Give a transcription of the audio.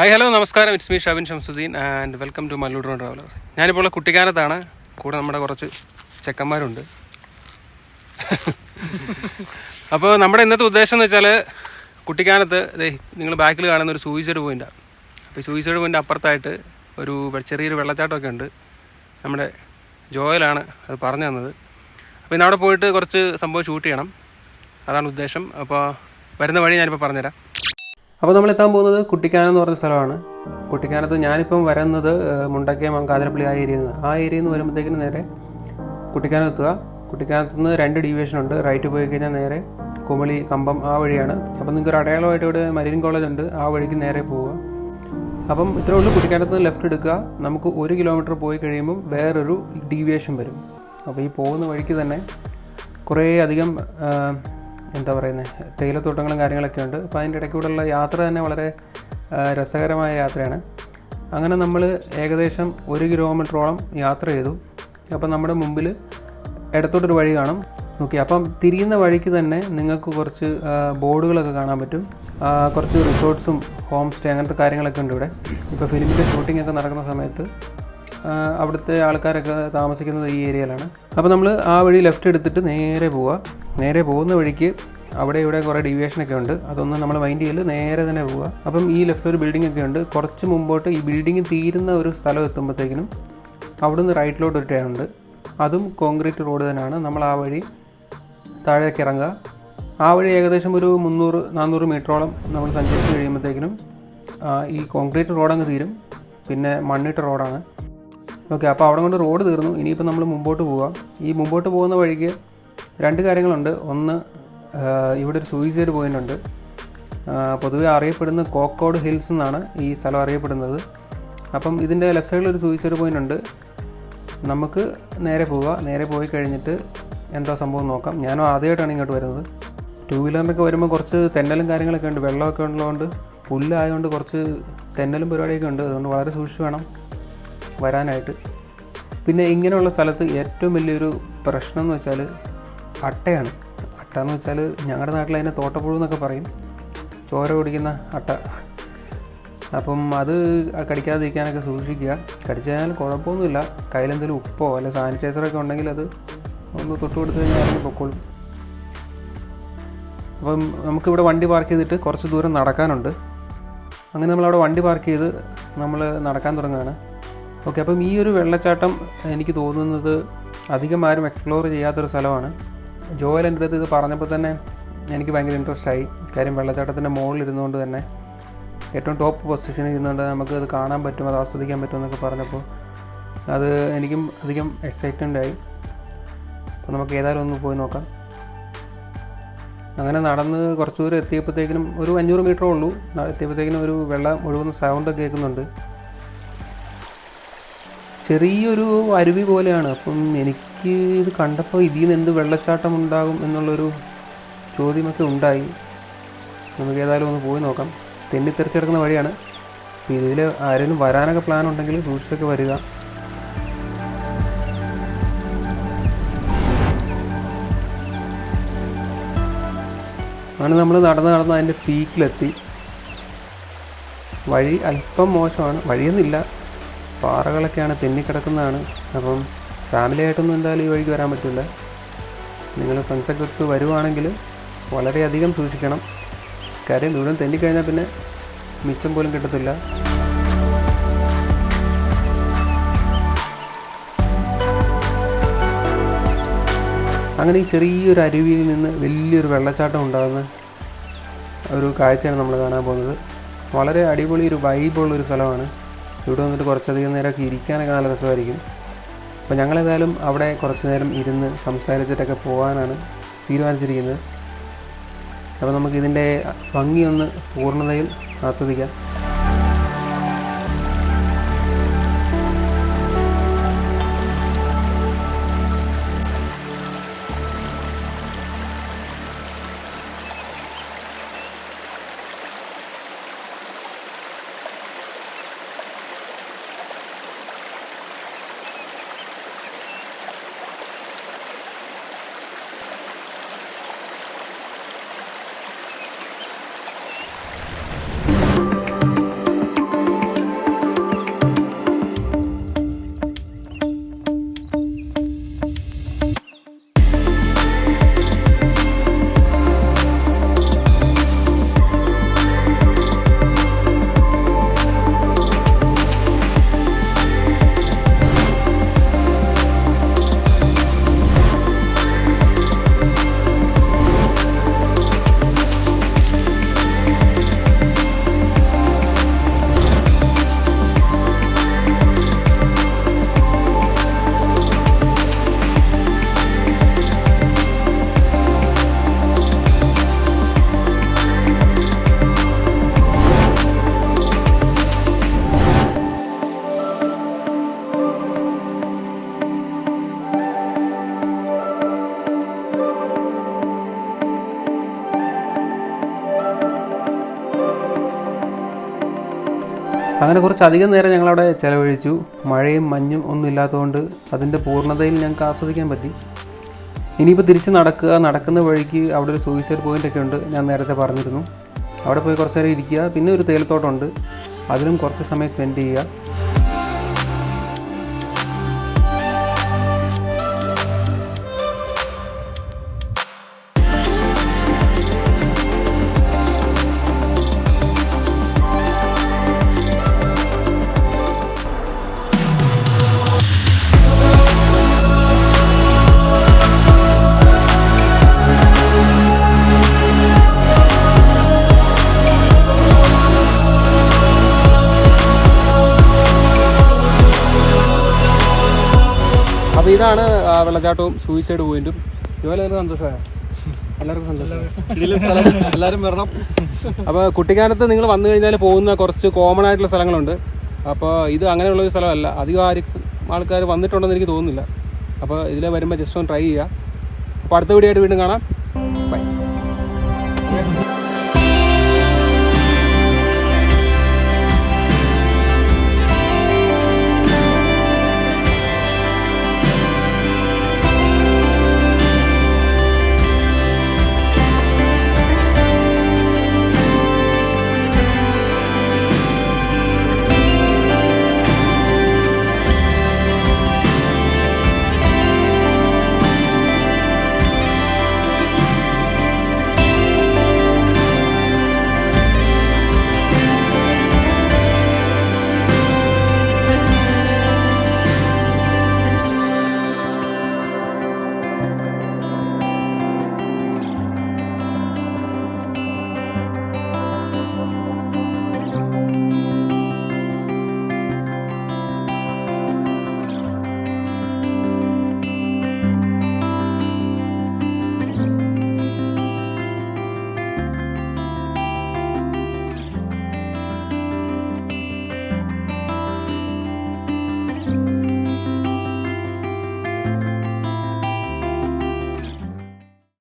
Hi hello നമസ്കാരം. It's me Shabin Shamsuddin and welcome to Mallur drone traveller. ഞാനിപ്പോൾ കുട്ടിക്കാനത്താണ്. കൂടെ നമ്മുടെ കുറച്ച് ചെക്കന്മാരുണ്ട്. അപ്പോൾ നമ്മുടെ ഇന്നത്തെ ഉദ്ദേശം എന്ന് വെച്ചാൽ കുട്ടിക്കാനത്ത് നിങ്ങൾ ബാക്കിൽ കാണുന്ന ഒരു സൂയിസൈഡ് പോയിൻ്റാണ്. അപ്പോൾ ഈ സൂയിസൈഡ് പോയിൻ്റ് അപ്പുറത്തായിട്ട് ഒരു ചെറിയൊരു വെള്ളച്ചാട്ടമൊക്കെ ഉണ്ട്. നമ്മുടെ ജോയലാണ് അത് പറഞ്ഞു തന്നത്. അപ്പോൾ ഇന്ന് അവിടെ പോയിട്ട് കുറച്ച് സംഭവം ഷൂട്ട് ചെയ്യണം, അതാണ് ഉദ്ദേശം. അപ്പോൾ വരുന്ന വഴി ഞാനിപ്പോൾ പറഞ്ഞുതരാം. അപ്പോൾ നമ്മൾ എത്താൻ പോകുന്നത് കുട്ടിക്കാനം എന്ന് പറഞ്ഞ സ്ഥലമാണ്. കുട്ടിക്കാനത്ത് ഞാനിപ്പം വരുന്നത് മുണ്ടക്കയം കാതിരപ്പള്ളി ആ ഏരിയയിൽ നിന്ന് വരുമ്പോഴത്തേക്കിന് നേരെ കുട്ടിക്കാനം എത്തുക. കുട്ടിക്കാനത്ത് നിന്ന് 2 ഡീവിയേഷൻ ഉണ്ട്. റൈറ്റ് പോയി കഴിഞ്ഞാൽ നേരെ കുമളി കമ്പം ആ വഴിയാണ്. അപ്പം നിങ്ങൾക്ക് ഒരു അടയാളമായിട്ട് ഇവിടെ മരീൻ കോളേജ് ഉണ്ട്, ആ വഴിക്ക് നേരെ പോവുക. അപ്പം ഇത്രേ ഉള്ളൂ. കുട്ടിക്കാനത്ത് നിന്ന് ലെഫ്റ്റ് എടുക്കുക. നമുക്ക് 1 കിലോമീറ്റർ പോയി കഴിയുമ്പം വേറൊരു ഡീവിയേഷൻ വരും. അപ്പോൾ ഈ പോകുന്ന വഴിക്ക് തന്നെ കുറേ അധികം എന്താ പറയുന്നത് തേയിലത്തോട്ടങ്ങളും കാര്യങ്ങളൊക്കെ ഉണ്ട്. അപ്പോൾ അതിൻ്റെ ഇടയ്ക്കൂടെയുള്ള യാത്ര തന്നെ വളരെ രസകരമായ യാത്രയാണ്. അങ്ങനെ നമ്മൾ ഏകദേശം 1 കിലോമീറ്ററോളം യാത്ര ചെയ്തു. അപ്പം നമ്മുടെ മുമ്പിൽ ഇടത്തോട്ടൊരു വഴി കാണും. ഓക്കെ, അപ്പം തിരിയുന്ന വഴിക്ക് തന്നെ നിങ്ങൾക്ക് കുറച്ച് ബോർഡുകളൊക്കെ കാണാൻ പറ്റും. കുറച്ച് റിസോർട്ട്സും ഹോം സ്റ്റേ അങ്ങനത്തെ കാര്യങ്ങളൊക്കെ ഉണ്ട് ഇവിടെ. ഇപ്പോൾ ഫിലിമിൻ്റെ ഷൂട്ടിംഗ് ഒക്കെ നടക്കുന്ന സമയത്ത് അവിടുത്തെ ആൾക്കാരൊക്കെ താമസിക്കുന്നത് ഈ ഏരിയയിലാണ്. അപ്പോൾ നമ്മൾ ആ വഴി ലെഫ്റ്റ് എടുത്തിട്ട് നേരെ പോവുക. നേരെ പോകുന്ന വഴിക്ക് അവിടെ ഇവിടെ കുറേ ഡീവിയേഷനൊക്കെ ഉണ്ട്. അതൊന്നും നമ്മൾ മൈൻഡ് ചെയ്യൽ, നേരെ തന്നെ പോവുക. അപ്പം ഈ ലെഫ്റ്റ് ഒരു ബിൽഡിംഗ് ഒക്കെ ഉണ്ട്. കുറച്ച് മുമ്പോട്ട് ഈ ബിൽഡിംഗ് തീരുന്ന ഒരു സ്ഥലം എത്തുമ്പോഴത്തേക്കിനും അവിടുന്ന് റൈറ്റിലോട്ട് ഒരു ടേൺ ഉണ്ട്. അതും കോൺക്രീറ്റ് റോഡ് തന്നെയാണ്. നമ്മൾ ആ വഴി താഴേക്ക് ഇറങ്ങുക. ആ വഴി ഏകദേശം ഒരു 300-400 മീറ്ററോളം നമ്മൾ സഞ്ചരിച്ച് കഴിയുമ്പോഴത്തേക്കിനും ഈ കോൺക്രീറ്റ് റോഡങ്ങ് തീരും. പിന്നെ മണ്ണിട്ട റോഡാണ്. ഓക്കെ, അപ്പോൾ അവിടെ കൊണ്ട് റോഡ് തീർന്നു. ഇനിയിപ്പോൾ നമ്മൾ മുമ്പോട്ട് പോവാം. ഈ മുമ്പോട്ട് പോകുന്ന വഴിക്ക് 2 കാര്യങ്ങളുണ്ട്. ഒന്ന്, ഇവിടെ ഒരു സൂയിസൈഡ് പോയിൻ്റ് ഉണ്ട്. പൊതുവെ അറിയപ്പെടുന്ന കോക്കോഡ് ഹിൽസ് എന്നാണ് ഈ സ്ഥലം അറിയപ്പെടുന്നത്. അപ്പം ഇതിൻ്റെ ലെഫ്റ്റ് സൈഡിൽ ഒരു സൂയിസൈഡ് പോയിൻ്റ് ഉണ്ട്. നമുക്ക് നേരെ പോവുക. നേരെ പോയി കഴിഞ്ഞിട്ട് എന്താ സംഭവം നോക്കാം. ഞാനും ആദ്യമായിട്ടാണ് ഇങ്ങോട്ട് വരുന്നത്. 2 വീലറിനൊക്കെ വരുമ്പോൾ കുറച്ച് തെന്നലും കാര്യങ്ങളൊക്കെ ഉണ്ട്. വെള്ളമൊക്കെ ഉള്ളതുകൊണ്ട്, പുല്ലായതുകൊണ്ട് കുറച്ച് തെന്നലും പരിപാടിയൊക്കെ ഉണ്ട്. അതുകൊണ്ട് വളരെ സൂക്ഷിച്ച് വേണം വരാനായിട്ട്. പിന്നെ ഇങ്ങനെയുള്ള സ്ഥലത്ത് ഏറ്റവും വലിയൊരു പ്രശ്നം എന്ന് വെച്ചാൽ അട്ടയാണ്. അട്ട എന്ന് വെച്ചാൽ ഞങ്ങളുടെ നാട്ടിൽ അതിനെ തോട്ടപ്പുഴു എന്നൊക്കെ പറയും. ചോര കുടിക്കുന്ന അട്ട. അപ്പം അത് കടിക്കാതിരിക്കാനൊക്കെ സൂക്ഷിക്കുക. കടിച്ചു കഴിഞ്ഞാൽ കുഴപ്പമൊന്നുമില്ല. കയ്യിലെന്തെങ്കിലും ഉപ്പോ അല്ല സാനിറ്റൈസറൊക്കെ ഉണ്ടെങ്കിൽ അത് ഒന്ന് തൊട്ട് കൊടുത്തു കഴിഞ്ഞാൽ അതിന് പൊക്കോളും. അപ്പം നമുക്കിവിടെ വണ്ടി പാർക്ക് ചെയ്തിട്ട് കുറച്ച് ദൂരം നടക്കാനുണ്ട്. അങ്ങനെ നമ്മളവിടെ വണ്ടി പാർക്ക് ചെയ്ത് നമ്മൾ നടക്കാൻ തുടങ്ങുകയാണ്. ഓക്കെ, അപ്പം ഈ ഒരു വെള്ളച്ചാട്ടം എനിക്ക് തോന്നുന്നത് അധികം ആരും എക്സ്പ്ലോർ ചെയ്യാത്തൊരു സ്ഥലമാണ്. ജോയൽ എൻ്റെ അടുത്ത് ഇത് പറഞ്ഞപ്പോൾ തന്നെ എനിക്ക് ഭയങ്കര ഇൻട്രസ്റ്റ് ആയി. കാര്യം വെള്ളച്ചാട്ടത്തിൻ്റെ മുകളിൽ ഇരുന്നുകൊണ്ട് തന്നെ ഏറ്റവും ടോപ്പ് പൊസിഷനിൽ ഇരുന്നുകൊണ്ട് നമുക്ക് അത് കാണാൻ പറ്റും, അത് ആസ്വദിക്കാൻ പറ്റും എന്നൊക്കെ പറഞ്ഞപ്പോൾ അത് എനിക്കും അധികം എക്സൈറ്റ്മെൻ്റ് ആയി. അപ്പോൾ നമുക്ക് ഏതായാലും ഒന്ന് പോയി നോക്കാം. അങ്ങനെ നടന്ന് കുറച്ച് ദൂരം എത്തിയപ്പോഴത്തേക്കിനും ഒരു 500 മീറ്ററേ ഉള്ളൂ. എത്തിയപ്പോഴത്തേക്കിനും ഒരു വെള്ളം ഒഴുകുന്ന സൗണ്ട് കേൾക്കുന്നുണ്ട്. ചെറിയൊരു അരുവി പോലെയാണ്. അപ്പം എനിക്ക് ഇത് കണ്ടപ്പോൾ ഇതിൽ നിന്ന് എന്ത് വെള്ളച്ചാട്ടം ഉണ്ടാകും എന്നുള്ളൊരു ചോദ്യമൊക്കെ ഉണ്ടായി. നമുക്ക് ഏതായാലും ഒന്ന് പോയി നോക്കാം. തെന്നിത്തെറിച്ചെടുക്കുന്ന വഴിയാണ്. അപ്പോൾ ഇതിൽ ആരെങ്കിലും വരാനൊക്കെ പ്ലാൻ ഉണ്ടെങ്കിൽ സൂക്ഷിച്ചൊക്കെ വരിക. അങ്ങനെ നമ്മൾ നടന്ന് അതിൻ്റെ പീക്കിലെത്തി. വഴി അല്പം മോശമാണ്. വഴിയൊന്നുമില്ല, പാറകളൊക്കെയാണ്, തെന്നിക്കിടക്കുന്നതാണ്. അപ്പം ഫാമിലി ആയിട്ടൊന്നും എന്തായാലും ഈ വഴിക്ക് വരാൻ പറ്റില്ല. നിങ്ങൾ ഫ്രണ്ട്സൊക്കെ ഒത്ത് വരുവാണെങ്കിൽ വളരെയധികം സൂക്ഷിക്കണം. കാര്യം ഇവിടെ തെന്നിക്കഴിഞ്ഞാൽ പിന്നെ മിച്ചം പോലും കിട്ടത്തില്ല. അങ്ങനെ ഈ ചെറിയൊരു അരുവിയിൽ നിന്ന് വലിയൊരു വെള്ളച്ചാട്ടം ഉണ്ടാകുന്ന ഒരു കാഴ്ചയാണ് നമ്മൾ കാണാൻ പോകുന്നത്. വളരെ അടിപൊളി ഒരു വൈബുള്ളൊരു സ്ഥലമാണ്. ഇവിടെ വന്നിട്ട് കുറച്ചധികം നേരമൊക്കെ ഇരിക്കാനൊക്കെ നല്ല രസമായിരിക്കും. അപ്പോൾ ഞങ്ങളേതായാലും അവിടെ കുറച്ച് നേരം ഇരുന്ന് സംസാരിച്ചിട്ടൊക്കെ പോകാനാണ് തീരുമാനിച്ചിരിക്കുന്നത്. അപ്പോൾ നമുക്കിതിൻ്റെ ഭംഗിയൊന്ന് പൂർണ്ണതയിൽ ആസ്വദിക്കാം. അങ്ങനെ കുറച്ചധികം നേരം ഞങ്ങളവിടെ ചിലവഴിച്ചു. മഴയും മഞ്ഞും ഒന്നും ഇല്ലാത്തതുകൊണ്ട് അതിൻ്റെ പൂർണ്ണതയിൽ ഞങ്ങൾക്ക് ആസ്വദിക്കാൻ പറ്റി. ഇനിയിപ്പോൾ തിരിച്ച് നടക്കുന്ന വഴിക്ക് അവിടെ ഒരു സൂയിസൈഡ് പോയിൻ്റൊക്കെ ഉണ്ട്, ഞാൻ നേരത്തെ പറഞ്ഞിരുന്നു. അവിടെ പോയി കുറച്ച് നേരം ഇരിക്കുക. പിന്നെ ഒരു തേയിലത്തോട്ടമുണ്ട്, അതിലും കുറച്ച് സമയം സ്പെൻഡ് ചെയ്യുക. അപ്പോൾ ഇതാണ് വെള്ളച്ചാട്ടവും സൂയിസൈഡ് പോയിന്റും. ഇതുപോലെ സന്തോഷമായ എല്ലാവർക്കും സന്തോഷം, എല്ലാവരും വരണം. അപ്പോൾ കുട്ടിക്കാനത്ത് നിങ്ങൾ വന്നു കഴിഞ്ഞാൽ പോകുന്ന കുറച്ച് കോമൺ ആയിട്ടുള്ള സ്ഥലങ്ങളുണ്ട്. അപ്പോൾ ഇത് അങ്ങനെയുള്ളൊരു സ്ഥലമല്ല, അധികം ആൾക്കാർ വന്നിട്ടുണ്ടെന്ന് എനിക്ക് തോന്നുന്നില്ല. അപ്പോൾ ഇതിലെ വരുമ്പോൾ ജസ്റ്റ് ഒന്ന് ട്രൈ ചെയ്യുക. അപ്പോൾ അടുത്ത വീഡിയോ ആയിട്ട് വീണ്ടും കാണാം. ബൈ.